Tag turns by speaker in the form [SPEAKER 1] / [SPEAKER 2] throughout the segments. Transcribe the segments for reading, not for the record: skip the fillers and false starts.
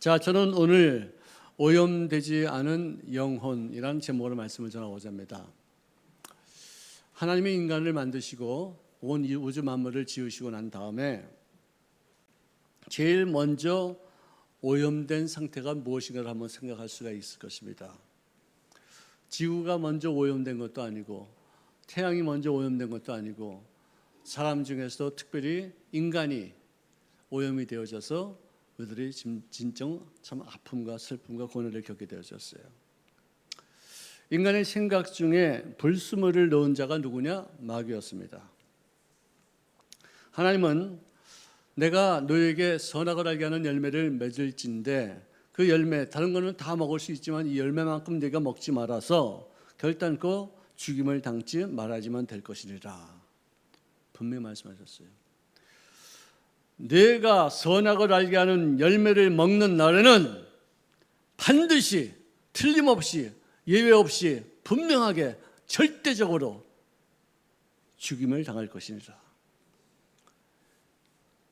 [SPEAKER 1] 자, 저는 오늘 오염되지 않은 영혼이란 제목으로 말씀을 전하고자 합니다. 하나님이 인간을 만드시고 온 우주 만물을 지으시고 난 다음에 제일 먼저 오염된 상태가 무엇인가를 한번 생각할 수가 있을 것입니다. 지구가 먼저 오염된 것도 아니고 태양이 먼저 오염된 것도 아니고 사람 중에서도 특별히 인간이 오염이 되어져서 그들이 진정 참 아픔과 슬픔과 고뇌를 겪게 되어졌어요. 인간의 생각 중에 불순물을 넣은 자가 누구냐? 마귀였습니다. 하나님은 내가 너에게 선악을 알게 하는 열매를 맺을진데 그 열매, 다른 거는 다 먹을 수 있지만 이 열매만큼 네가 먹지 말아서 결단코 죽임을 당치 말하지만 될 것이니라. 분명히 말씀하셨어요. 내가 선악을 알게 하는 열매를 먹는 날에는 반드시 틀림없이 예외 없이 분명하게 절대적으로 죽임을 당할 것이니라.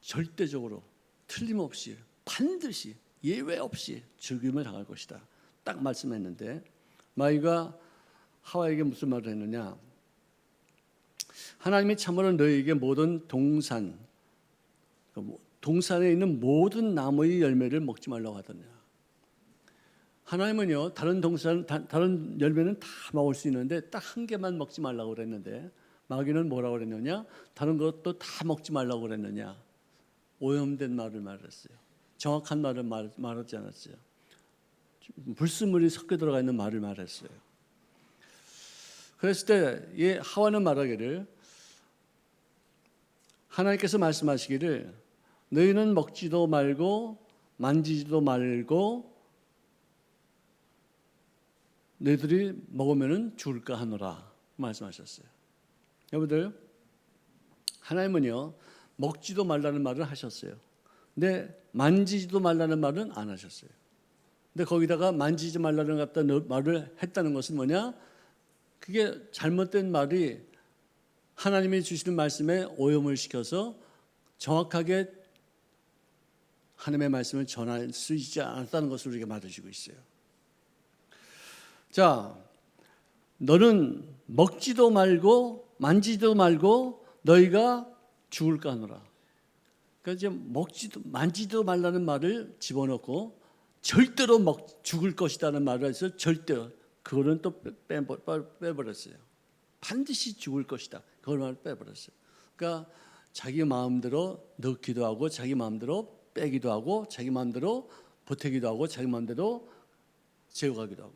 [SPEAKER 1] 절대적으로 틀림없이 반드시 예외 없이 죽임을 당할 것이다. 딱 말씀했는데 마귀가 하와에게 무슨 말을 했느냐? 하나님이 참으로 너희에게 모든 동산에 있는 모든 나무의 열매를 먹지 말라고 하더냐. 하나님은요, 다른 열매는 다 먹을 수 있는데 딱 한 개만 먹지 말라고 그랬는데 마귀는 뭐라고 그랬느냐? 다른 것도 다 먹지 말라고 그랬느냐? 오염된 말을 말했어요. 정확한 말을 말하지 않았어요. 불순물이 섞여 들어가 있는 말을 말했어요. 그랬을 때 하와는 말하기를, 하나님께서 말씀하시기를 너희는 먹지도 말고 만지지도 말고 너희들이 먹으면 죽을까 하노라 말씀하셨어요. 여러분들, 하나님은요 먹지도 말라는 말을 하셨어요. 근데 만지지도 말라는 말은 안 하셨어요. 근데 거기다가 만지지 말라는 말을 했다는 것은 뭐냐? 그게 잘못된 말이 하나님이 주시는 말씀에 오염을 시켜서 정확하게 하나님의 말씀을 전할 수 있지 않았다는 것을 우리가 말해주고 있어요. 자, 너는 먹지도 말고 만지지도 말고 너희가 죽을까 하노라. 그러니까 이제 만지지도 말라는 말을 집어넣고 절대로 죽을 것이라는 말을 해서 절대로 그거는 또 빼버렸어요. 반드시 죽을 것이다. 그걸 빼버렸어요. 그러니까 자기 마음대로 넣기도 하고 자기 마음대로 빼기도 하고 자기 마음대로 보태기도 하고 자기 마음대로 제어하기도 하고,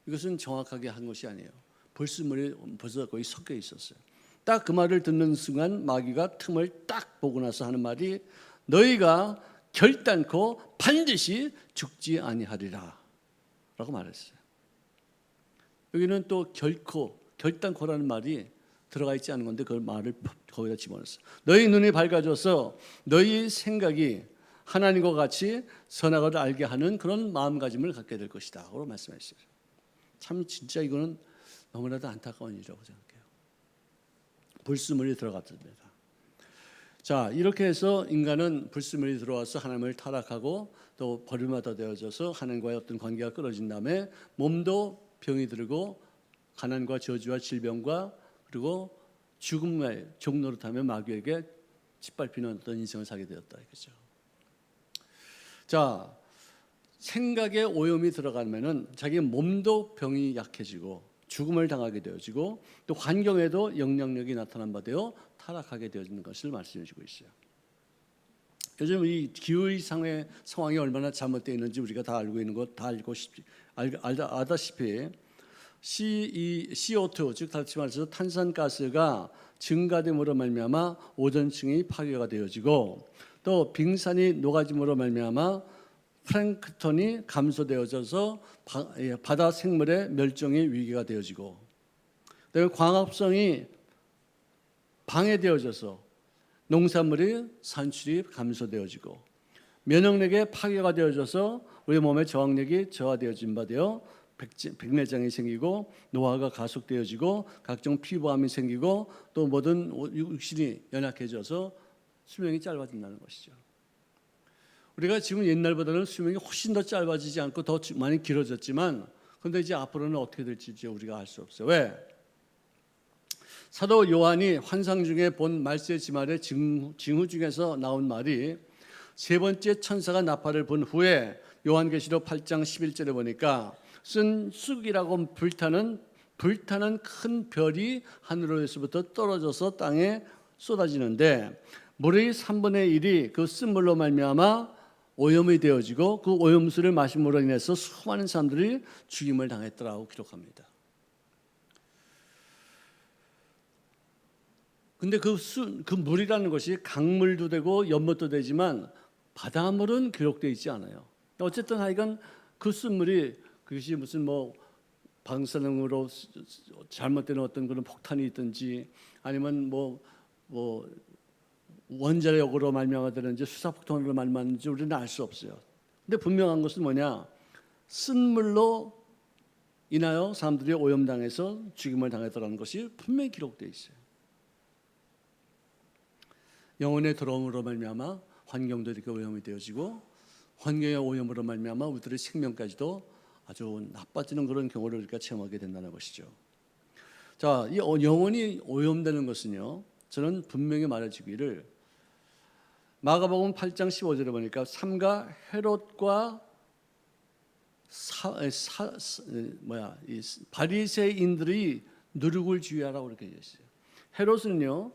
[SPEAKER 1] 이것은 정확하게 한 것이 아니에요. 불순물이 벌써 거의 섞여 있었어요. 딱 그 말을 듣는 순간 마귀가 틈을 딱 보고 나서 하는 말이 너희가 결단코 반드시 죽지 아니하리라 라고 말했어요. 여기는 또 결단코라는 말이 들어가 있지 않은 건데 그걸 말을 거기다 집어넣었어요. 너희 눈이 밝아져서 너희 생각이 하나님과 같이 선악을 알게 하는 그런 마음가짐을 갖게 될 것이다 라고 말씀하셨어요. 참 진짜 이거는 너무나도 안타까운 일이라고 생각해요. 불순물이 들어갔습니다. 자, 이렇게 해서 인간은 불순물이 들어와서 하나님을 타락하고 또 버림받아 되어져서 하나님과의 어떤 관계가 끊어진 다음에 몸도 병이 들고 가난과 저주와 질병과 그리고 죽음의 종노릇하며 마귀에게 짓밟히는 어떤 인생을 살게 되었다 이거죠. 자, 생각에 오염이 들어가면은 자기 몸도 병이 약해지고 죽음을 당하게 되어지고 또 환경에도 영향력이 나타난 바 되어 타락하게 되어지는 것을 말씀해 주고 있어요. 요즘 이 기후의 상황이 얼마나 잘못되어 있는지 우리가 다 알고 있는 것 다 알다시피 CO2 즉 다시 말해서 탄산가스가 증가됨으로 말미암아 오존층이 파괴가 되어지고 또 빙산이 녹아짐으로 말미암아 플랑크톤이 감소되어져서 바다 생물의 멸종의 위기가 되어지고 그다음에 광합성이 방해되어져서 농산물의 산출이 감소되어지고 면역력의 파괴가 되어져서 우리 몸의 저항력이 저하되어진 바 되어 백내장이 생기고 노화가 가속되어지고 각종 피부암이 생기고 또 모든 육신이 연약해져서 수명이 짧아진다는 것이죠. 우리가 지금 옛날보다는 수명이 훨씬 더 짧아지지 않고 더 많이 길어졌지만, 근데 이제 앞으로는 어떻게 될지 이제 우리가 알 수 없어요. 왜? 사도 요한이 환상 중에 본 말세 지말의 징후 중에서 나온 말이, 세 번째 천사가 나팔을 본 후에 요한계시록 8장 11절에 보니까 쓴 쑥이라고 불타는 큰 별이 하늘에서부터 떨어져서 땅에 쏟아지는데, 물의 3분의 1이 그 쓴물로 말미암아 오염이 되어지고 그 오염수를 마심으로 인해서 수많은 사람들이 죽임을 당했더라고 기록합니다. 근데 그 물이라는 것이 강물도 되고 연못도 되지만 바닷물은 기록되어 있지 않아요. 어쨌든 하여간 그 쓴물이, 그것이 무슨 뭐 방사능으로 잘못된 어떤 그런 폭탄이 있든지, 아니면 뭐 원자력으로 말미암아되는지 수사폭탄으로 말미암았는지 우리는 알 수 없어요. 근데 분명한 것은 뭐냐? 쓴물로 인하여 사람들이 오염당해서 죽임을 당했다는 것이 분명히 기록되어 있어요. 영혼의 더러움으로 말미암아 환경도 이렇게 오염이 되어지고, 환경의 오염으로 말미암아 우리들의 생명까지도 아주 나빠지는 그런 경우를 우리가 체험하게 된다는 것이죠. 자, 이 영혼이 오염되는 것은요, 저는 분명히 말해주기를, 마가복음 8장 15절에 보니까 삼가 헤롯과 바리새인들이 누룩을 주의하라고 이렇게 되어 있어요. 헤롯은요,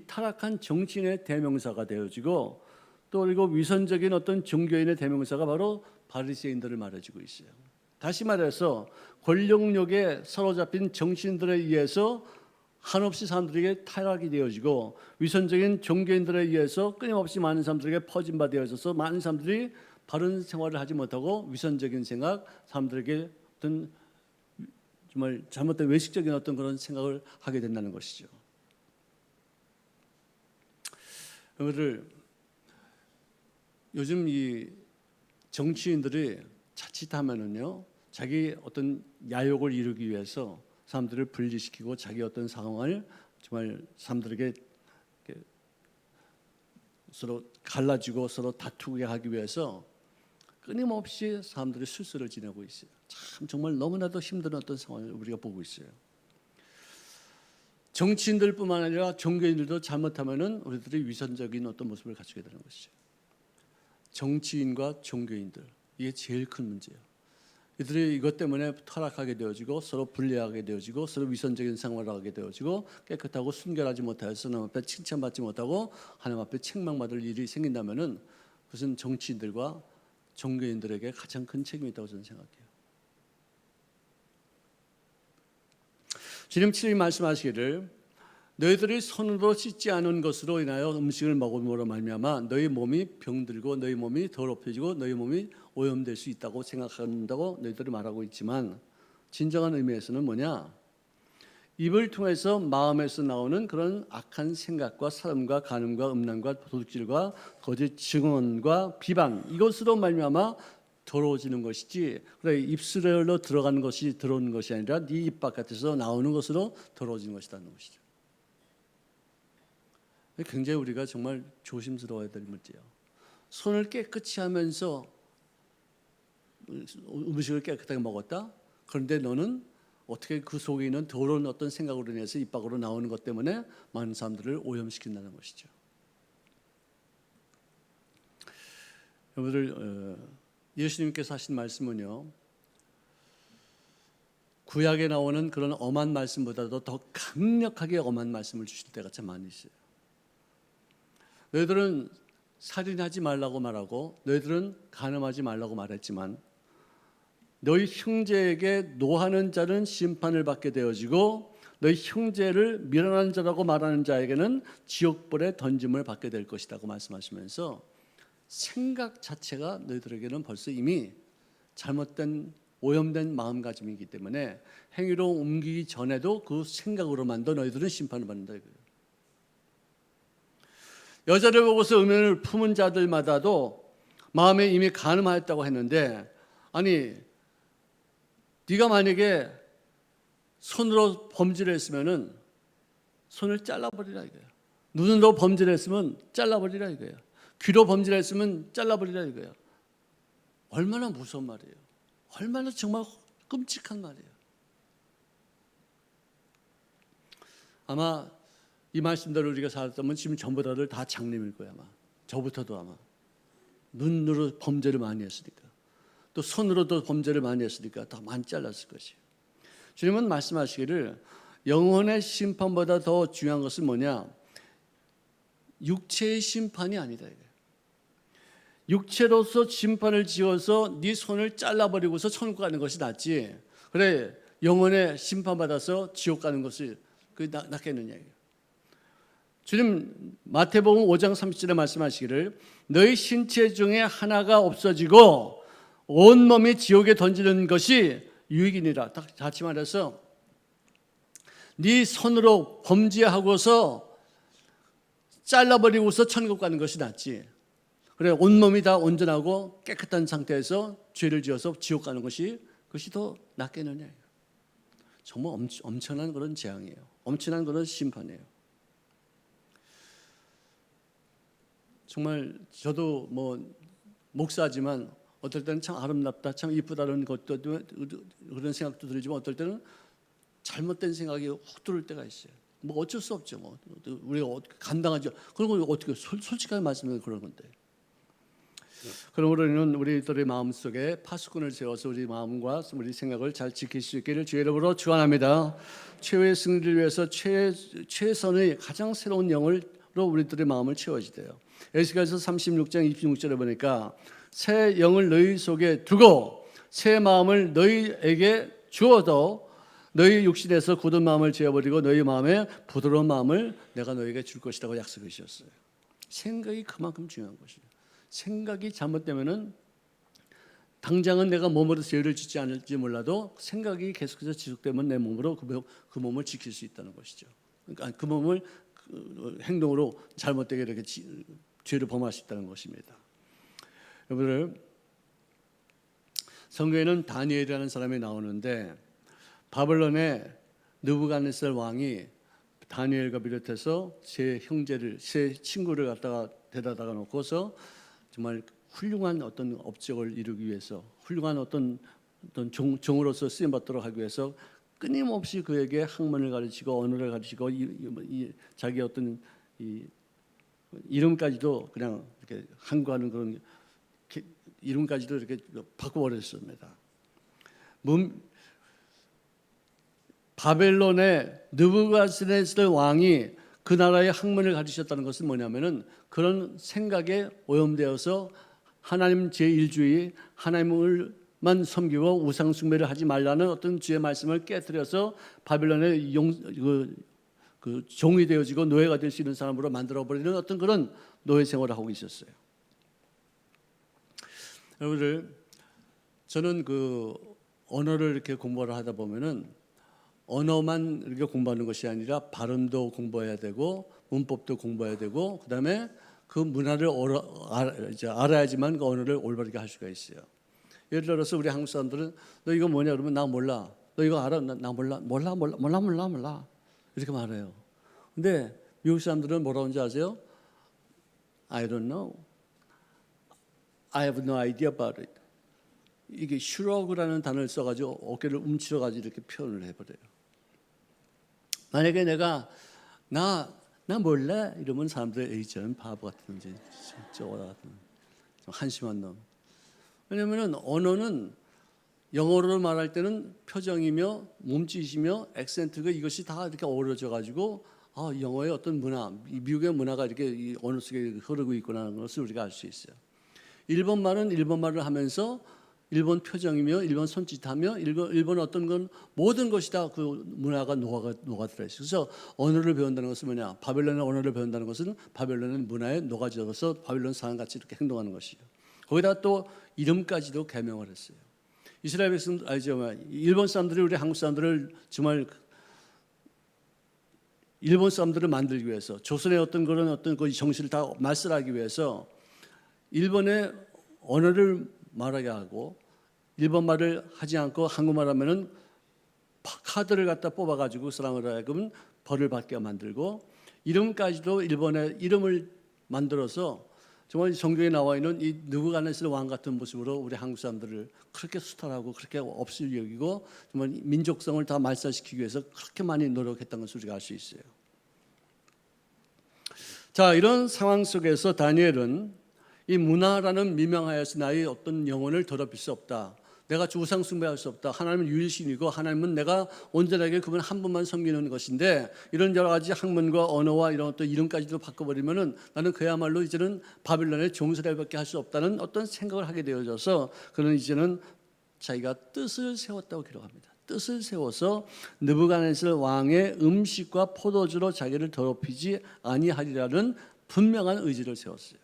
[SPEAKER 1] 타락한 정치인의 대명사가 되어지고, 또 그리고 위선적인 어떤 종교인의 대명사가 바로 바리새인들을 말해주고 있어요. 다시 말해서 권력욕에 사로잡힌 정치인들에 의해서 한없이 사람들에게 타락이 되어지고, 위선적인 종교인들에 의해서 끊임없이 많은 사람들에게 퍼진 바 되어져서 많은 사람들이 바른 생활을 하지 못하고 위선적인 생각, 사람들에게 어떤 정말 잘못된 외식적인 어떤 그런 생각을 하게 된다는 것이죠. 여러분들, 요즘 이 정치인들이 자칫하면은요, 자기 어떤 야욕을 이루기 위해서 사람들을 분리시키고 자기 어떤 상황을 정말 사람들에게 서로 갈라지고 서로 다투게 하기 위해서 끊임없이 사람들이 술수를 지내고 있어요. 참 정말 너무나도 힘든 어떤 상황을 우리가 보고 있어요. 정치인들뿐만 아니라 종교인들도 잘못하면은 우리들이 위선적인 어떤 모습을 갖추게 되는 것이죠. 정치인과 종교인들, 이게 제일 큰 문제예요. 이들이 이것 때문에 타락하게 되어지고 서로 분리하게 되어지고 서로 위선적인 생활을 하게 되어지고 깨끗하고 순결하지 못하여서 하나님 앞에 칭찬받지 못하고 하나님 앞에 책망받을 일이 생긴다면은 그것은 정치인들과 종교인들에게 가장 큰 책임이 있다고 저는 생각해요. 주님 친히 말씀하시기를, 너희들이 손으로 씻지 않은 것으로 인하여 음식을 먹음으로 말미암아 너희 몸이 병들고 너희 몸이 더럽혀지고 너희 몸이 오염될 수 있다고 생각한다고 너희들이 말하고 있지만, 진정한 의미에서는 뭐냐? 입을 통해서 마음에서 나오는 그런 악한 생각과 사람과 간음과 음란과 도둑질과 거짓 증언과 비방, 이것으로 말미암아 더러워지는 것이지, 그래 입술로 들어가는 것이 들어오는 것이 아니라 네 입 바깥에서 나오는 것으로 더러워지는 것이라는 것이죠. 굉장히 우리가 정말 조심스러워야 될 문제예요. 손을 깨끗이 하면서 음식을 깨끗하게 먹었다? 그런데 너는 어떻게 그 속에 있는 더러운 어떤 생각으로 인해서 입 밖으로 나오는 것 때문에 많은 사람들을 오염시킨다는 것이죠. 여러분들, 예수님께서 하신 말씀은요, 구약에 나오는 그런 엄한 말씀보다도 더 강력하게 엄한 말씀을 주실 때가 참 많이 있어요. 너희들은 살인하지 말라고 말하고 너희들은 간음하지 말라고 말했지만, 너희 형제에게 노하는 자는 심판을 받게 되어지고 너희 형제를 미련한 자라고 말하는 자에게는 지옥불에 던짐을 받게 될 것이라고 말씀하시면서, 생각 자체가 너희들에게는 벌써 이미 잘못된 오염된 마음가짐이기 때문에 행위로 옮기기 전에도 그 생각으로만도 너희들은 심판을 받는다 이거예요. 여자를 보고서 음행을 품은 자들마다도 마음에 이미 간음하였다고 했는데, 아니 네가 만약에 손으로 범죄를 했으면은 손을 잘라버리라 이거예요. 눈으로 범죄를 했으면 잘라버리라 이거예요. 귀로 범죄했으면 잘라버리라 이거야. 얼마나 무서운 말이에요. 얼마나 정말 끔찍한 말이에요. 아마 이 말씀대로 우리가 살았다면 지금 전부 다들 다 장님일 거야 아마. 저부터도 아마. 눈으로 범죄를 많이 했으니까. 또 손으로도 범죄를 많이 했으니까 더 많이 잘랐을 것이에요. 주님은 말씀하시기를 영혼의 심판보다 더 중요한 것은 뭐냐? 육체의 심판이 아니다 이거예요. 육체로서 심판을 지어서 네 손을 잘라버리고서 천국 가는 것이 낫지. 그래 영혼의 심판받아서 지옥 가는 것이 그게 낫겠느냐 이거예요. 주님 마태복음 5장 30절에 말씀하시기를 너희 신체 중에 하나가 없어지고 온몸이 지옥에 던지는 것이 유익이니라. 다시 말해서 네 손으로 범죄하고서 잘라버리고서 천국 가는 것이 낫지. 그래 온몸이 다 온전하고 깨끗한 상태에서 죄를 지어서 지옥 가는 것이 그것이 더 낫겠느냐. 정말 엄청난 그런 재앙이에요. 엄청난 그런 심판이에요. 정말 저도 뭐 목사지만 어떨 때는 참 아름답다, 참 이쁘다는 것도 그런 생각도 들지만 어떨 때는 잘못된 생각이 훅 들어올 때가 있어요. 뭐 어쩔 수 없죠. 뭐 우리가 감당하죠. 그런 걸 어떻게 솔직하게 말씀드리면 그런 건데. 그러므로는 우리들의 마음 속에 파수꾼을 세워서 우리 마음과 우리 생각을 잘 지킬 수 있기를 주의 이름으로 축원합니다. 최후의 승리를 위해서 최선의 가장 새로운 영으로 우리들의 마음을 채워지대요. 에스겔서 36장 26절에 보니까 새 영을 너희 속에 두고 새 마음을 너희에게 주어도 너희 육신에서 굳은 마음을 제어버리고 너희 마음에 부드러운 마음을 내가 너희에게 줄 것이라고 약속해 주셨어요. 생각이 그만큼 중요한 것이에요. 생각이 잘못되면은 당장은 내가 몸으로 죄를 짓지 않을지 몰라도 생각이 계속해서 지속되면 내 몸으로 그 몸을 지킬 수 있다는 것이죠. 그러니까 그 몸을 행동으로 잘못되게 이렇게 죄를 범할 수 있다는 것입니다. 여러분들 성경에는 다니엘이라는 사람이 나오는데 바벨론의 느부갓네살 왕이 다니엘과 비롯해서 세 형제를 세 친구를 갖다가 데려다가 놓고서 정말 훌륭한 어떤 업적을 이루기 위해서 훌륭한 어떤 종으로서 쓰임 받도록 하기 위해서 끊임없이 그에게 학문을 가르치고 언어를 가르치고 자기 어떤 이름까지도 그냥 이렇게 항구하는 그런 이름까지도 이렇게 바꿔버렸습니다. 바벨론의 느부갓네살 왕이 그 나라의 학문을 가르치셨다는 것은 뭐냐면은 그런 생각에 오염되어서 하나님 제1주의 하나님을만 섬기고 우상 숭배를 하지 말라는 어떤 주의 말씀을 깨뜨려서 바벨론의 그 종이 되어지고 노예가 될 수 있는 사람으로 만들어 버리는 어떤 그런 노예 생활을 하고 있었어요. 여러분들 저는 그 언어를 이렇게 공부를 하다 보면은 언어만 이렇게 공부하는 것이 아니라 발음도 공부해야 되고 문법도 공부해야 되고 그다음에 그 문화를 알아야지만 그 언어를 올바르게 할 수가 있어요. 예를 들어서 우리 한국 사람들은 너 이거 뭐냐 그러면 나 몰라. 너 이거 알아? 나 몰라. 이렇게 말해요. 근데 미국 사람들은 뭐라고 하는지 아세요? I don't know. I have no idea about it. 이게 슈러그라는 단어를 써가지고 어깨를 움츠러가지고 이렇게 표현을 해버려요. 만약에 내가 나 몰라 이러면 사람들이 에이 저는 바보 같은 저거다 같은 좀 한심한 놈. 왜냐하면 언어는 영어로 말할 때는 표정이며 몸짓이며 액센트가 이것이 다 이렇게 어우러져 가지고 영어의 어떤 문화, 미국의 문화가 이렇게 이 언어 속에 흐르고 있구나 하는 것을 우리가 알 수 있어요. 일본 말은 일본 말을 하면서 일본 표정이며 일본 손짓하며 일본 어떤 건 모든 것이 다 그 문화가 녹아들어 있어요. 그래서 언어를 배운다는 것은 뭐냐? 바벨론의 언어를 배운다는 것은 바벨론의 문화에 녹아져서 바벨론 사람같이 이렇게 행동하는 것이에요. 거기다 또 이름까지도 개명을 했어요. 이스라엘 백성 일본 사람들이 우리 한국 사람들을 정말 일본 사람들을 만들기 위해서 조선의 어떤 그런 어떤 그 정신을 다 말살하기 위해서 일본의 언어를 말하게 하고 일본 말을 하지 않고 한국말 하면은 카드를 갖다 뽑아가지고 사람을 하여금 벌을 받게 만들고 이름까지도 일본의 이름을 만들어서 정말 성경에 나와 있는 이 느부갓네살 왕 같은 모습으로 우리 한국 사람들을 그렇게 수탈하고 그렇게 없이 여기고 정말 민족성을 다 말살시키기 위해서 그렇게 많이 노력했던 것을 우리가 알 수 있어요. 자, 이런 상황 속에서 다니엘은 이 문화라는 미명하여서 나의 어떤 영혼을 더럽힐 수 없다. 내가 우상 숭배할 수 없다. 하나님은 유일신이고 하나님은 내가 온전하게 그분 한 분만 섬기는 것인데 이런 여러 가지 학문과 언어와 이런 어떤 이름까지도 바꿔버리면은 나는 그야말로 이제는 바빌론의 종살이밖에 할 수 없다는 어떤 생각을 하게 되어져서 그는 이제는 자기가 뜻을 세웠다고 기록합니다. 뜻을 세워서 느부갓네살 왕의 음식과 포도주로 자기를 더럽히지 아니하리라는 분명한 의지를 세웠어요.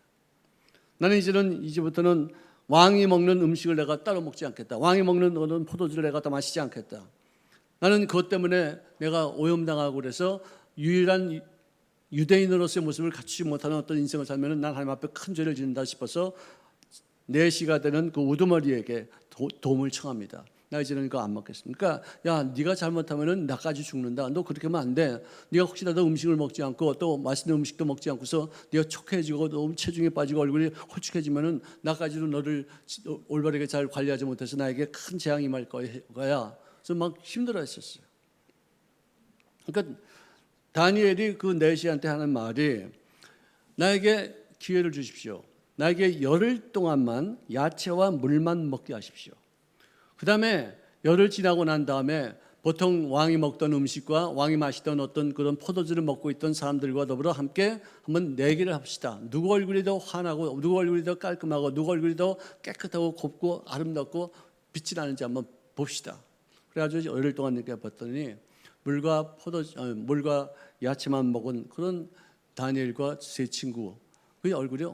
[SPEAKER 1] 나는 이제부터는 왕이 먹는 음식을 내가 따로 먹지 않겠다. 왕이 먹는 포도주를 내가 다 마시지 않겠다. 나는 그것 때문에 내가 오염당하고 그래서 유일한 유대인으로서의 모습을 갖추지 못하는 어떤 인생을 살면 난 하나님 앞에 큰 죄를 짓는다 싶어서 내 시가 되는 그 우두머리에게 도움을 청합니다. 나 이제는 이거 안 먹겠습니다. 그러니까 야, 네가 잘못하면은 나까지 죽는다. 너 그렇게 하면 안 돼. 네가 혹시라도 음식을 먹지 않고 또 맛있는 음식도 먹지 않고서 네가 촉해지고 너무 체중이 빠지고 얼굴이 홀쭉해지면은 나까지도 너를 올바르게 잘 관리하지 못해서 나에게 큰 재앙이 임할 거야. 그래서 막 힘들어했었어요. 그러니까 다니엘이 그 내시한테 하는 말이 나에게 기회를 주십시오. 나에게 열흘 동안만 야채와 물만 먹게 하십시오. 그 다음에 열흘 지나고 난 다음에 보통 왕이 먹던 음식과 왕이 마시던 어떤 그런 포도주를 먹고 있던 사람들과 더불어 함께 한번 내기를 합시다. 누구 얼굴이 더 환하고 누구 얼굴이 더 깔끔하고 누구 얼굴이 더 깨끗하고 곱고 아름답고 빛이 나는지 한번 봅시다. 그래가지고 열흘 동안 이렇게 봤더니 물과 야채만 먹은 그런 다니엘과 세 친구 그 얼굴이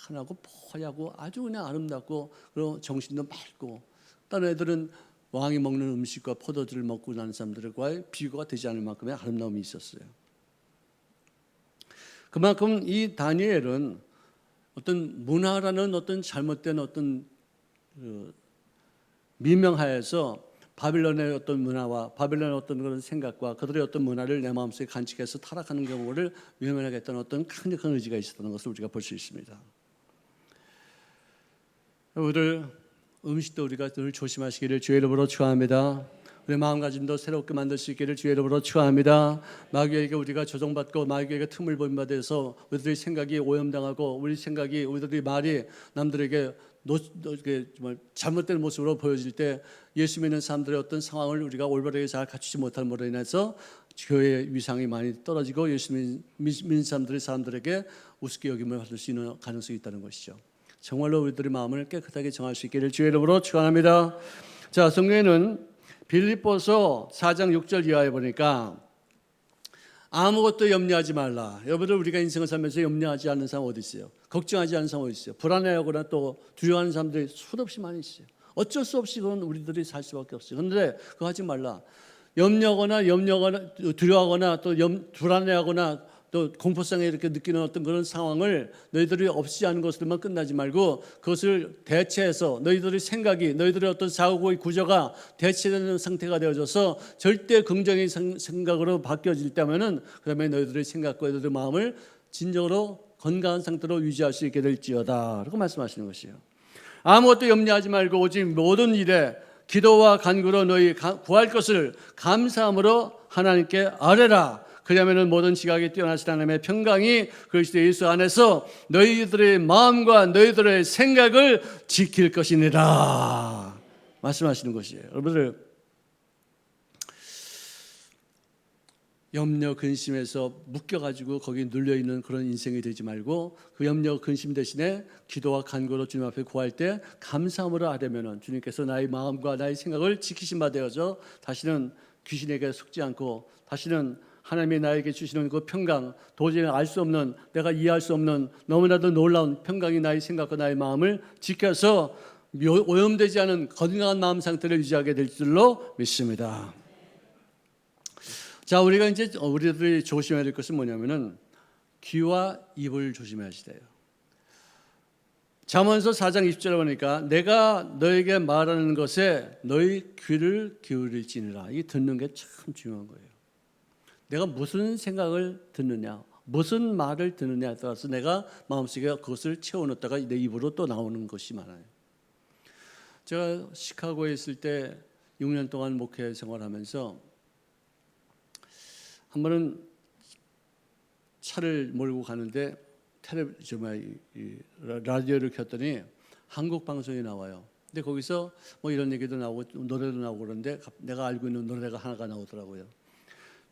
[SPEAKER 1] 환하고 뽀얗고 아주 그냥 아름답고 그리고 정신도 맑고 다른 애들은 왕이 먹는 음식과 포도주를 먹고 나는 사람들과의 비교가 되지 않을 만큼의 아름다움이 있었어요. 그만큼 이 다니엘은 어떤 문화라는 어떤 잘못된 어떤 미명하에서 바빌론의 어떤 문화와 바빌론의 어떤 그런 생각과 그들의 어떤 문화를 내 마음속에 간직해서 타락하는 경우를 외면하겠다는 어떤 강력한 의지가 있었다는 것을 우리가 볼 수 있습니다. 오늘 음식도 우리가 늘 조심하시기를 주의 이름으로 축원합니다. 우리 마음가짐도 새롭게 만들 수 있기를 주의 이름으로 축원합니다. 마귀에게 우리가 조종받고 마귀에게 틈을 본받아서 우리들의 생각이 오염당하고 우리들의 말이 남들에게 정말 잘못된 모습으로 보여질 때 예수 믿는 사람들의 어떤 상황을 우리가 올바르게 잘 갖추지 못함으로 인해서 교회의 위상이 많이 떨어지고 예수 믿는 사람들에게 우습게 여김을 받을 수 있는 가능성이 있다는 것이죠. 정말로 우리들의 마음을 깨끗하게 정할 수 있기를 주의 이름으로 축원합니다. 자, 성경에는 빌립보서 4장 6절 이하에 보니까 아무것도 염려하지 말라. 여러분들 우리가 인생을 살면서 염려하지 않는 사람 어디 있어요? 걱정하지 않는 사람 어디 있어요? 불안해하거나 또 두려워하는 사람들이 수없이 많이 있어요. 어쩔 수 없이 그건 우리들이 살 수밖에 없어요. 그런데 그거 하지 말라. 염려하거나 두려워하거나 또 불안해하거나 또 공포성에 이렇게 느끼는 어떤 그런 상황을 너희들이 없이 하는 것으로만 끝나지 말고 그것을 대체해서 너희들의 생각이 너희들의 어떤 사고의 구조가 대체되는 상태가 되어져서 절대 긍정의 생각으로 바뀌어질 때면은 그다음에 너희들의 생각과 너희들의 마음을 진정으로 건강한 상태로 유지할 수 있게 될지어다 라고 말씀하시는 것이에요. 아무것도 염려하지 말고 오직 모든 일에 기도와 간구로 너희 구할 것을 감사함으로 하나님께 아뢰라. 그러면은 모든 지각이 뛰어나신 하나님의 평강이 그리스도 예수 안에서 너희들의 마음과 너희들의 생각을 지킬 것이니라 말씀하시는 것이에요. 여러분들 염려 근심에서 묶여가지고 거기 눌려있는 그런 인생이 되지 말고 그 염려 근심 대신에 기도와 간구로 주님 앞에 구할 때 감사함으로 하려면 주님께서 나의 마음과 나의 생각을 지키신 바 되어서 다시는 귀신에게 속지 않고 다시는 하나님이 나에게 주시는 그 평강, 도저히 알 수 없는, 내가 이해할 수 없는 너무나도 놀라운 평강이 나의 생각과 나의 마음을 지켜서 오염되지 않은 건강한 마음 상태를 유지하게 될 줄로 믿습니다. 자, 우리가 이제 우리들이 조심해야 될 것은 뭐냐면은 귀와 입을 조심해야 돼요. 잠언서 4장 20절에 보니까 내가 너에게 말하는 것에 너희 귀를 기울일지니라. 이 듣는 게 참 중요한 거예요. 내가 무슨 생각을 듣느냐, 무슨 말을 듣느냐에 따라서 내가 마음속에 그것을 채워넣다가 내 입으로 또 나오는 것이 많아요. 제가 시카고에 있을 때 6년 동안 목회 생활하면서 한 번은 차를 몰고 가는데 라디오를 켰더니 한국 방송이 나와요. 근데 거기서 뭐 이런 얘기도 나오고 노래도 나오고 그러는데 내가 알고 있는 노래가 하나가 나오더라고요.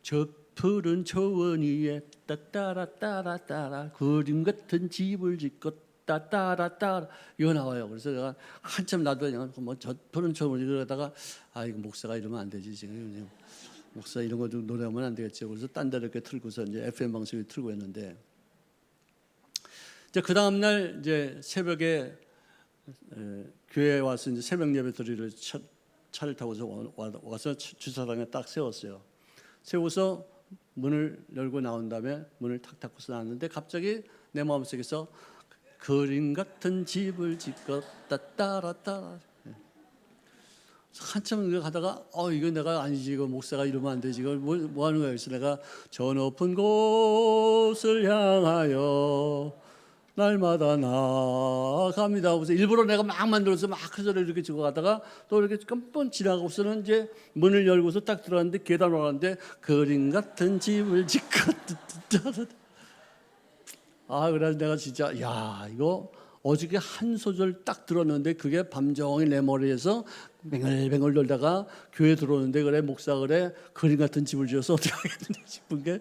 [SPEAKER 1] 저 푸른 초원 위에 따따라따라따라 그림 같은 집을 짓고 따따라따라 이거 나와요. 그래서 내가 한참 나도 그냥 뭐저 푸른 초원 이러다가 이거 목사가 이러면 안 되지 지금 목사 이런 거 좀 노래하면 안 되겠죠. 그래서 딴 데 이렇게 틀고서 이제 FM 방송에 틀고 했는데 이제 그 다음 날 이제 새벽에 교회에 와서 이제 새벽 예배 드리러 차를 타고서 와서 주차장에 딱 세웠어요. 세워서 문을 열고 나온 다음에 문을 탁 닫고서 나왔는데 갑자기 내 마음속에서 그림 같은 집을 짓고 따따라따라 한참 가다가 이거 내가 아니지 이거 목사가 이러면 안 되지 이거 뭐 하는 거야. 그래서 내가 저 높은 곳을 향하여 날마다 나아갑니다. 그래서 일부러 내가 막 만들어서 막 그 소리를 이렇게 지고 가다가 또 이렇게 깜빡 지나가고서는 이제 문을 열고서 딱 들어갔는데 계단 올라갔는데 그림 같은 집을 짓고 그래서 내가 진짜 이거 어저께 한 소절 딱 들었는데 그게 밤종일 내 머리에서 뱅글뱅글 돌다가 교회 들어오는데 그래 목사 그래 그림 같은 집을 지어서 어떻게 하겠는지 싶은 게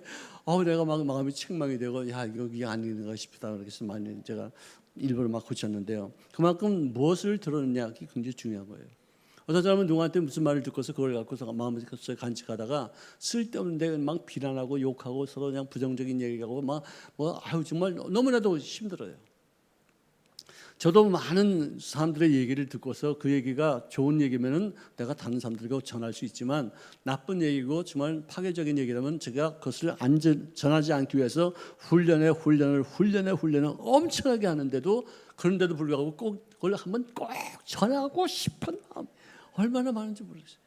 [SPEAKER 1] 내가 막 마음이 책망이 되고 이게 아닌가 싶다 그래서 많이 제가 일부러 막 고쳤는데요. 그만큼 무엇을 들었느냐 그게 굉장히 중요한 거예요. 어떤 사람은 누구한테 무슨 말을 듣고서 그걸 갖고서 마음에 간직하다가 쓸데없는데 막 비난하고 욕하고 서로 그냥 부정적인 얘기하고 정말 너무나도 힘들어요. 저도 많은 사람들의 얘기를 듣고서 그 얘기가 좋은 얘기면은 내가 다른 사람들과 전할 수 있지만 나쁜 얘기고 정말 파괴적인 얘기라면 제가 그것을 전하지 않기 위해서 훈련을 엄청나게 하는데도 그런데도 불구하고 꼭 그걸 한번 꼭 전하고 싶은 마음 얼마나 많은지 모르겠어요.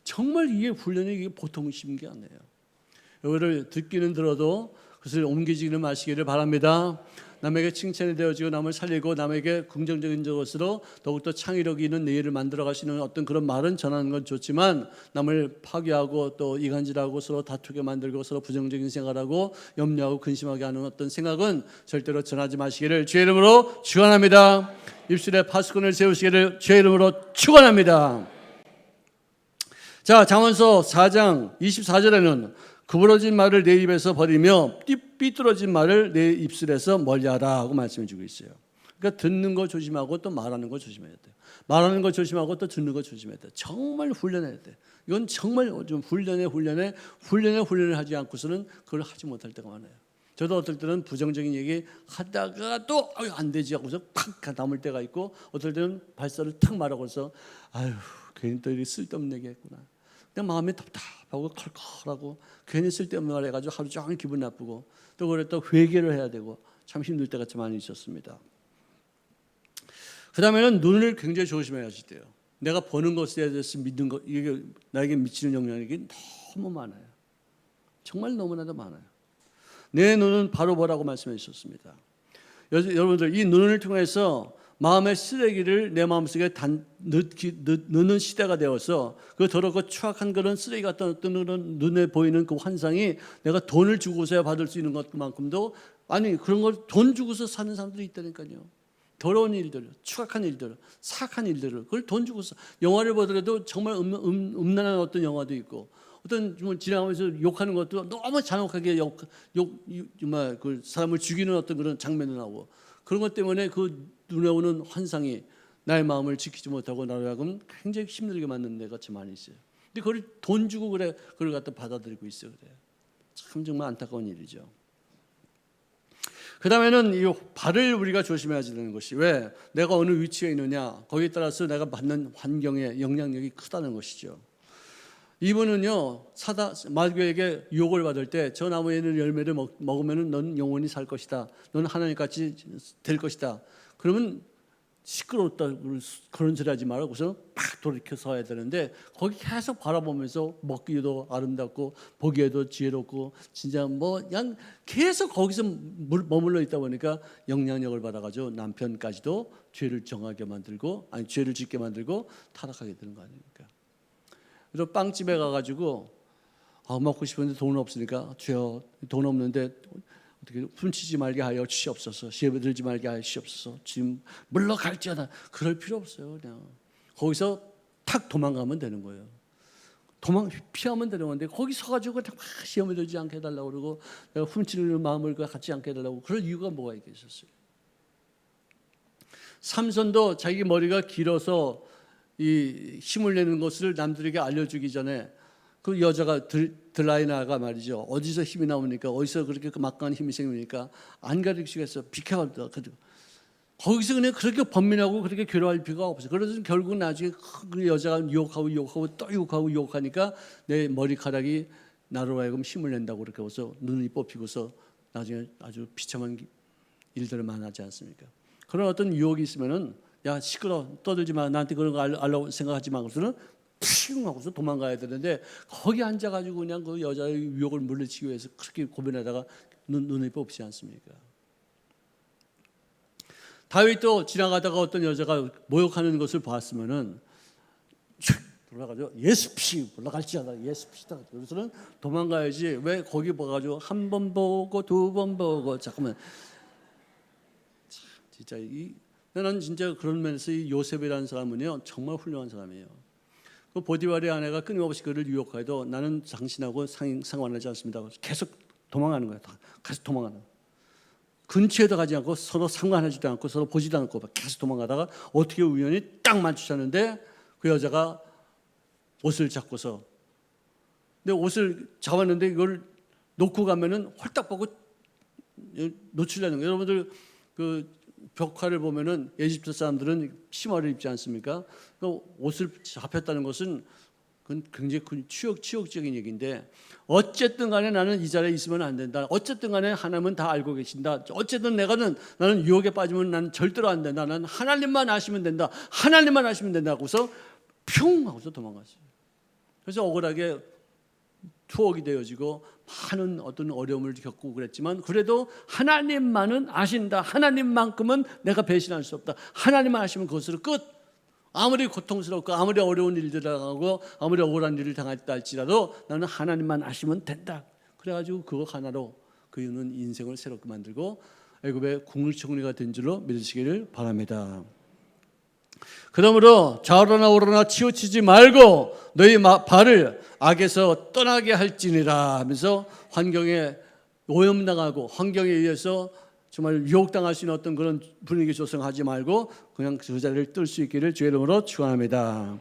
[SPEAKER 1] 정말 이게 훈련이 이게 보통 쉬운 게 아니에요. 이거를 듣기는 들어도 그것을 옮기지는 마시기를 바랍니다. 남에게 칭찬이 되어지고 남을 살리고 남에게 긍정적인 것으로 더욱더 창의력이 있는 내일을 만들어갈 수 있는 어떤 그런 말은 전하는 건 좋지만 남을 파괴하고 또 이간질하고 서로 다투게 만들고 서로 부정적인 생각하고 염려하고 근심하게 하는 어떤 생각은 절대로 전하지 마시기를 주의 이름으로 축원합니다. 입술에 파수꾼을 세우시기를 주의 이름으로 축원합니다. 자, 잠언서 4장 24절에는 구부러진 말을 내 입에서 버리며 삐뚤어진 말을 내 입술에서 멀리하라 하고 말씀해 주고 있어요. 그러니까 듣는 거 조심하고 또 말하는 거 조심해야 돼요. 말하는 거 조심하고 또 듣는 거 조심해야 돼요. 정말 훈련해야 돼요. 이건 정말 좀 훈련을 하지 않고서는 그걸 하지 못할 때가 많아요. 저도 어떨 때는 부정적인 얘기 하다가 또 안 되지 하고서 팍 남을 때가 있고 어떨 때는 발사를 탁 말하고서 괜히 또 이렇게 쓸데없는 얘기 했구나. 그냥 마음이 답답하고 컬컬하고 괜히 쓸데없는 말 해가지고 하루 종일 기분 나쁘고 또 그래 또 회개를 해야 되고 참 힘들 때가 좀 많이 있었습니다. 그 다음에는 눈을 굉장히 조심해야 돼요. 내가 보는 것에 대해서 믿는 것 이게 나에게 미치는 영향이 너무 많아요. 정말 너무나도 많아요. 내 눈은 바로 보라고 말씀해 주셨습니다. 여러분들 이 눈을 통해서 마음의 쓰레기를 내 마음속에 넣는 시대가 되어서 그 더럽고 추악한 그런 쓰레기 같은 어떤 그런 눈에 보이는 그 환상이 내가 돈을 주고서야 받을 수 있는 것만큼도 그런 걸 돈 주고서 사는 사람들이 있다니까요. 더러운 일들, 추악한 일들, 사악한 일들을 그걸 돈 주고서 영화를 보더라도 정말 음란한 어떤 영화도 있고 어떤 지나가면서 욕하는 것도 너무 잔혹하게 정말 그 사람을 죽이는 어떤 그런 장면도 나오고 그런 것 때문에 그 눈에 오는 환상이 나의 마음을 지키지 못하고 나를 하여금 굉장히 힘들게 만드는 데가 참 많이 있어요. 근데 그걸 돈 주고 그걸 갖다 받아들이고 있어요. 그래요. 참 정말 안타까운 일이죠. 그 다음에는 이 발을 우리가 조심해야 되는 것이 왜 내가 어느 위치에 있느냐 거기에 따라서 내가 받는 환경의 영향력이 크다는 것이죠. 이분은요 마귀에게 유혹을 받을 때 저 나무에 있는 열매를 먹으면 넌 영원히 살 것이다. 넌 하나님같이 될 것이다. 그러면 시끄럽다 그런 소리 하지 말고 우선 팍 돌이켜 서야 되는데 거기 계속 바라보면서 먹기도 아름답고 보기에도 지혜롭고 진짜 뭐 그냥 계속 거기서 머물러 있다 보니까 영향력을 받아가지고 남편까지도 죄를 정하게 만들고 아니 죄를 짓게 만들고 타락하게 되는 거 아닙니까? 그래서 빵집에 가가지고 먹고 싶은데 돈 없으니까 주여 돈 없는데 어떻게 훔치지 말게 하여 주시옵소서. 시험에 들지 말게 하여 주시옵소서. 지금 물러갈지어다. 그럴 필요 없어요. 그냥 거기서 탁 도망가면 되는 거예요. 피하면 되는 건데 거기 서가지고 막 시험에 들지 않게 해달라고 그러고 내가 훔치는 마음을 갖지 않게 해달라고 그럴 이유가 뭐가 있겠어요. 삼손도 자기 머리가 길어서 이 힘을 내는 것을 남들에게 알려주기 전에 그 여자가 들라이나가 말이죠. 어디서 힘이 나오니까 어디서 그렇게 막강한 힘이 생기니까 안 가르치겠어. 비켜갑니다. 거기서 그냥 그렇게 번민하고 그렇게 괴로워할 필요가 없어요. 그래서 결국 나중에 그 여자가 유혹하고 또 유혹하니까 내 머리카락이 나로 하여금 힘을 낸다고 그렇게 해서 눈이 뽑히고서 나중에 아주 비참한 일들을 만나지 않습니까? 그런 어떤 유혹이 있으면은 야 시끄러 떠들지 마 나한테 그런 거 알라고 생각하지 마고서는 푸웅 하고서 도망가야 되는데 거기 앉아가지고 그냥 그 여자의 유혹을 물리치기 위해서 그렇게 고민하다가 눈이 뽑히지 않습니까? 다윗도 지나가다가 어떤 여자가 모욕하는 것을 봤으면은 돌아가죠. 예수피 올라갈지어다 예수피다. 그래서는 도망가야지 왜 거기 봐가지고 한 번 보고 두 번 보고 잠깐만 진짜 나는 진짜 그런 면에서 이 요셉이라는 사람은요 정말 훌륭한 사람이에요. 그 보디발의 아내가 끊임없이 그를 유혹해도 나는 당신하고 상관하지 않습니다. 계속 도망가는 거예요. 계속 도망가는 거예요. 근처에도 가지 않고 서로 상관하지도 않고 서로 보지도 않고 계속 도망가다가 어떻게 우연히 딱 마주쳤는데 그 여자가 옷을 잡고서 근데 옷을 잡았는데 이걸 놓고 가면은 홀딱 보고 노출되는 거예요. 여러분들 그 벽화를 보면은 에집트 사람들은 치마를 입지 않습니까? 그 옷을 잡혔다는 것은 그건 굉장히 큰 치욕적인 얘기인데 어쨌든 간에 나는 이 자리에 있으면 안 된다. 어쨌든 간에 하나님은 다 알고 계신다. 어쨌든 나는 유혹에 빠지면 난 절대로 안 된다. 나는 하나님만 아시면 된다. 하나님만 아시면 된다. 하고서 뿅 하고서 도망갔어요. 그래서 억울하게 투옥이 되어지고 많은 어떤 어려움을 겪고 그랬지만 그래도 하나님만은 아신다. 하나님만큼은 내가 배신할 수 없다. 하나님만 아시면 그것으로 끝. 아무리 고통스럽고 아무리 어려운 일들을 당하고 아무리 억울한 일을 당했다 할지라도 나는 하나님만 아시면 된다. 그래가지고 그거 하나로 그는 인생을 새롭게 만들고 애굽의 국립총리가 된 줄로 믿으시기를 바랍니다. 그러므로 좌우로나 우로나 치우치지 말고 너희 발을 악에서 떠나게 할지니라 하면서 환경에 오염당하고 환경에 의해서 정말 유혹당할 수 있는 어떤 그런 분위기 조성하지 말고 그냥 그 자리를 뜰 수 있기를 주의 이름으로 축원합니다.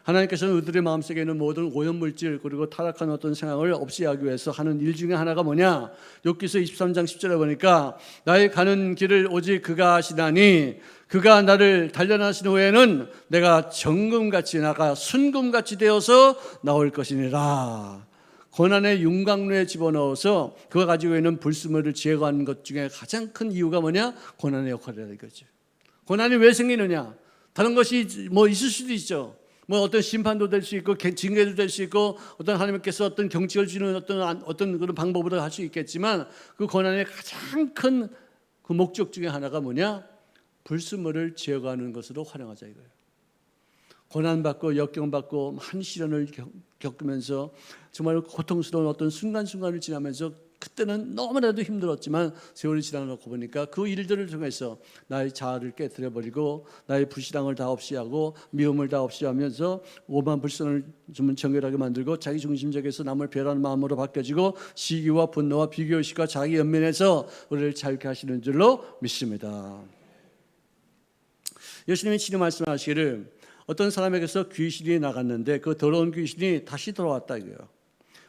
[SPEAKER 1] 하나님께서는 우리들의 마음속에 있는 모든 오염물질 그리고 타락한 어떤 생각을 없이 하기 위해서 하는 일 중에 하나가 뭐냐? 욥기서 23장 10절에 보니까 나의 가는 길을 오직 그가 아시나니 그가 나를 단련하신 후에는 내가 정금같이 나가 순금같이 되어서 나올 것이니라. 고난의 윤곽로에 집어넣어서 그가 가지고 있는 불순물을 제거하는 것 중에 가장 큰 이유가 뭐냐? 고난의 역할이라는 거죠. 고난이 왜 생기느냐? 다른 것이 뭐 있을 수도 있죠. 뭐 어떤 심판도 될 수 있고 징계도 될 수 있고 어떤 하나님께서 어떤 경직을 주는 어떤 그런 방법으로 할 수 있겠지만 그 고난의 가장 큰 그 목적 중에 하나가 뭐냐? 불순물을 제거하는 것으로 활용하자 이거예요. 고난받고 역경받고 많은 시련을 겪으면서 정말 고통스러운 어떤 순간순간을 지나면서 그때는 너무나도 힘들었지만 세월이 지나놓고 보니까 그 일들을 통해서 나의 자아를 깨뜨려버리고 나의 불신앙을 다 없이하고 미움을 다 없이하면서 오만 불선을 좀 정결하게 만들고 자기 중심적에서 남을 배려하는 마음으로 바뀌어지고 시기와 분노와 비교의식과 자기 연민에서 우리를 자유케 하시는 줄로 믿습니다. 예수님이 친히 말씀하시기를 어떤 사람에게서 귀신이 나갔는데 그 더러운 귀신이 다시 돌아왔다 이거예요.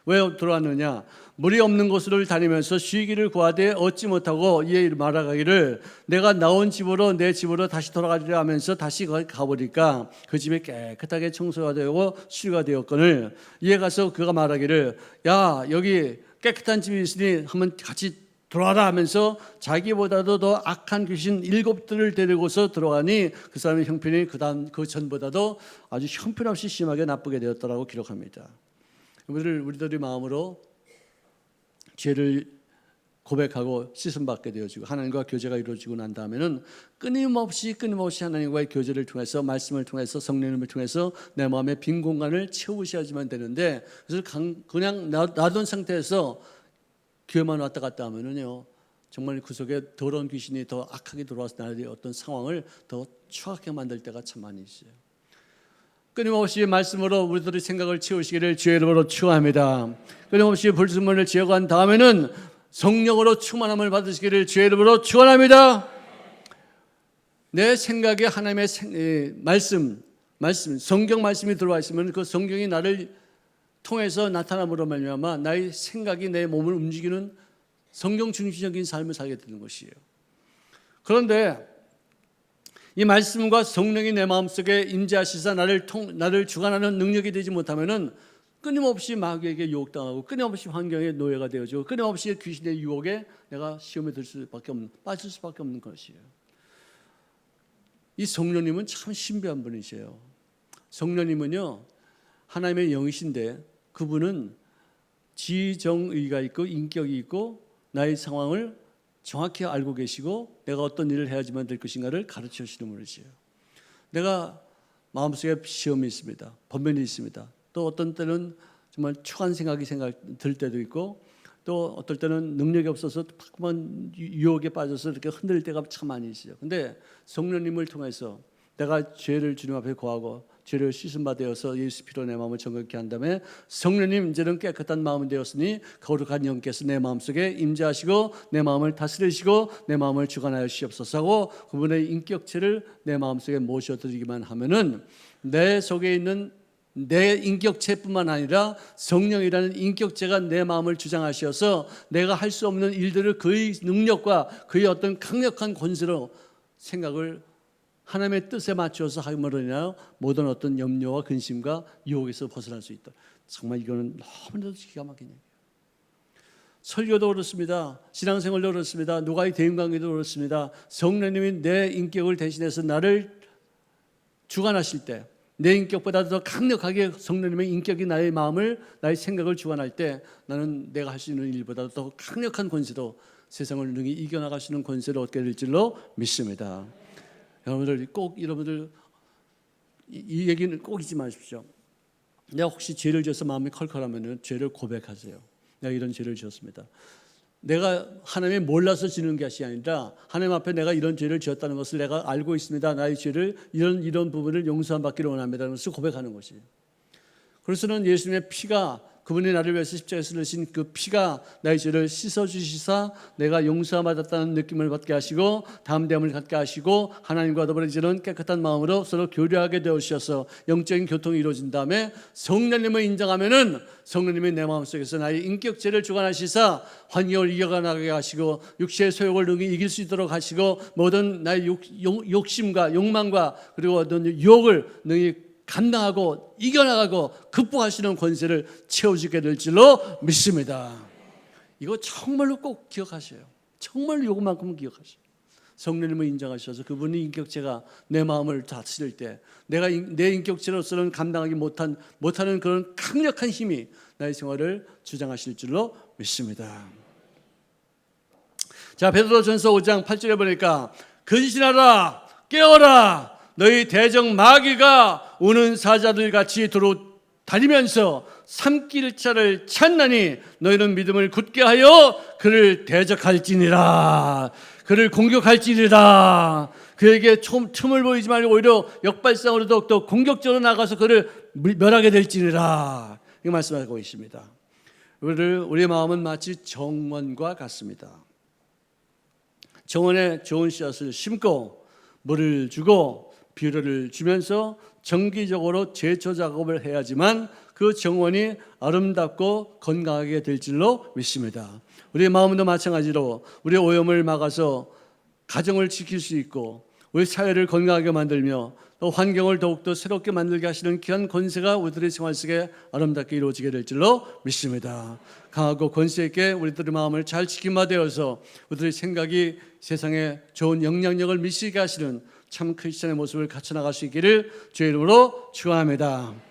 [SPEAKER 1] 왜 들어왔느냐? 물이 없는 곳을 다니면서 쉬기를 구하되 얻지 못하고 이에 말하기를 내가 나온 집으로 내 집으로 다시 돌아가리라 하면서 다시 가보니까 그 집이 깨끗하게 청소가 되고 수리가 되었거늘 이에 가서 그가 말하기를 야 여기 깨끗한 집이 있으니 한번 같이 들어와라 하면서 자기보다도 더 악한 귀신 7들을 데리고서 들어가니 그 사람의 형편이 그 전보다도 아주 형편없이 심하게 나쁘게 되었다라고 기록합니다. 우리들의 마음으로 죄를 고백하고 씻음받게 되어지고 하나님과 교제가 이루어지고 난 다음에는 끊임없이 하나님과의 교제를 통해서 말씀을 통해서 성령님을 통해서 내 마음의 빈 공간을 채우셔야지만 되는데, 그래서 그냥 놔둔 상태에서 교회만 왔다 갔다 하면은요 정말 그 속에 더러운 귀신이 더 악하게 들어와서 나의 어떤 상황을 더 추악하게 만들 때가 참 많이 있어요. 끊임없이 말씀으로 우리들의 생각을 채우시기를 주의 이름으로 축원합니다. 끊임없이 불순물을 제거한 다음에는 성령으로 충만함을 받으시기를 주의 이름으로 축원합니다. 내 생각에 하나님의 말씀, 성경 말씀이 들어와 있으면 그 성경이 나를 통해서 나타남으로 말미암아 나의 생각이 내 몸을 움직이는 성경 중심적인 삶을 살게 되는 것이에요. 그런데 이 말씀과 성령이 내 마음속에 임재하시사 나를 주관하는 능력이 되지 못하면은 끊임없이 마귀에게 유혹당하고 끊임없이 환경에 노예가 되어지고 끊임없이 귀신의 유혹에 내가 시험에 빠질 수밖에 없는 것이에요. 이 성령님은 참 신비한 분이세요. 성령님은요 하나님의 영이신데 그분은 지정의가 있고 인격이 있고 나의 상황을 정확히 알고 계시고 내가 어떤 일을 해야지만 될 것인가를 가르쳐 주시는 분이세요. 내가 마음속에 시험이 있습니다. 번면이 있습니다. 또 어떤 때는 정말 추한 생각이 들 때도 있고 또 어떨 때는 능력이 없어서 자꾸만 유혹에 빠져서 이렇게 흔들릴 때가 참 많이 있어요. 근데 성령님을 통해서 내가 죄를 주님 앞에 고하고 죄를 씻음받아서 예수 피로 내 마음을 정결케 한 다음에 성령님 이제는 깨끗한 마음이 되었으니 거룩한 영께서 내 마음속에 임재하시고 내 마음을 다스리시고 내 마음을 주관하여 주시옵소서 하고 그분의 인격체를 내 마음속에 모셔드리기만 하면은 내 속에 있는 내 인격체뿐만 아니라 성령이라는 인격체가 내 마음을 주장하셔서 내가 할 수 없는 일들을 그의 능력과 그의 어떤 강력한 권세로 생각을 하나님의 뜻에 맞춰서 함으로 인하여 모든 어떤 염려와 근심과 유혹에서 벗어날 수 있다. 정말 이거는 너무나도 기가 막힌 얘기예요. 설교도 그렇습니다. 신앙생활도 그렇습니다. 누가의 대인관계도 그렇습니다. 성령님이 내 인격을 대신해서 나를 주관하실 때 내 인격보다 더 강력하게 성령님의 인격이 나의 마음을 나의 생각을 주관할 때 나는 내가 할 수 있는 일보다 더 강력한 권세로 세상을 능히 이겨나갈 수 있는 권세를 얻게 될 줄로 믿습니다. 여러분들 이 얘기는 꼭 잊지 마십시오. 내가 혹시 죄를 지어서 마음이 컬컬하면 죄를 고백하세요. 내가 이런 죄를 지었습니다. 내가 하나님이 몰라서 지는 것이 아니라 하나님 앞에 내가 이런 죄를 지었다는 것을 내가 알고 있습니다. 나의 죄를 이런 부분을 용서함 받기를 원합니다. 그것을 고백하는 것이에요. 그래서는 예수님의 피가 그분이 나를 위해서 십자가에 쓰신 그 피가 나의 죄를 씻어주시사 내가 용서받았다는 느낌을 받게 하시고 담대함을 갖게 하시고 하나님과 더불어 이제는 깨끗한 마음으로 서로 교류하게 되어주셔서 영적인 교통이 이루어진 다음에 성령님을 인정하면은 성령님이 내 마음속에서 나의 인격체를 주관하시사 환경을 이겨나가게 하시고 육체의 소욕을 능히 이길 수 있도록 하시고 모든 나의 욕심과 욕망과 그리고 어떤 유혹을 능히 감당하고 이겨나가고 극복하시는 권세를 채워주게 될 줄로 믿습니다. 이거 정말로 꼭 기억하셔요. 정말로 이것만큼은 기억하셔요. 성령님을 인정하셔서 그분의 인격체가 내 마음을 다스릴 때 내가 내 인격체로서는 감당하기 못하는 그런 강력한 힘이 나의 생활을 주장하실 줄로 믿습니다. 자, 베드로전서 5장 8절에 보니까 근신하라 깨어라 너희 대적 마귀가 우는 사자들 같이 다니면서 삼킬 자를 찾나니 너희는 믿음을 굳게 하여 그를 대적할지니라. 그를 공격할지니라. 그에게 틈을 보이지 말고 오히려 역발상으로 더욱더 공격적으로 나가서 그를 멸하게 될지니라. 이 말씀하고 있습니다. 우리의 마음은 마치 정원과 같습니다. 정원에 좋은 씨앗을 심고 물을 주고 비료를 주면서 정기적으로 제초 작업을 해야지만 그 정원이 아름답고 건강하게 될 줄로 믿습니다. 우리의 마음도 마찬가지로 우리의 오염을 막아서 가정을 지킬 수 있고 우리 사회를 건강하게 만들며 또 환경을 더욱더 새롭게 만들게 하시는 귀한 권세가 우리들의 생활 속에 아름답게 이루어지게 될 줄로 믿습니다. 강하고 권세 있게 우리들의 마음을 잘 지킴아 되어서 우리들의 생각이 세상에 좋은 영향력을 미치게 하시는 참 크리스천의 모습을 갖춰 나갈 수 있기를 주의 이름으로 축원합니다.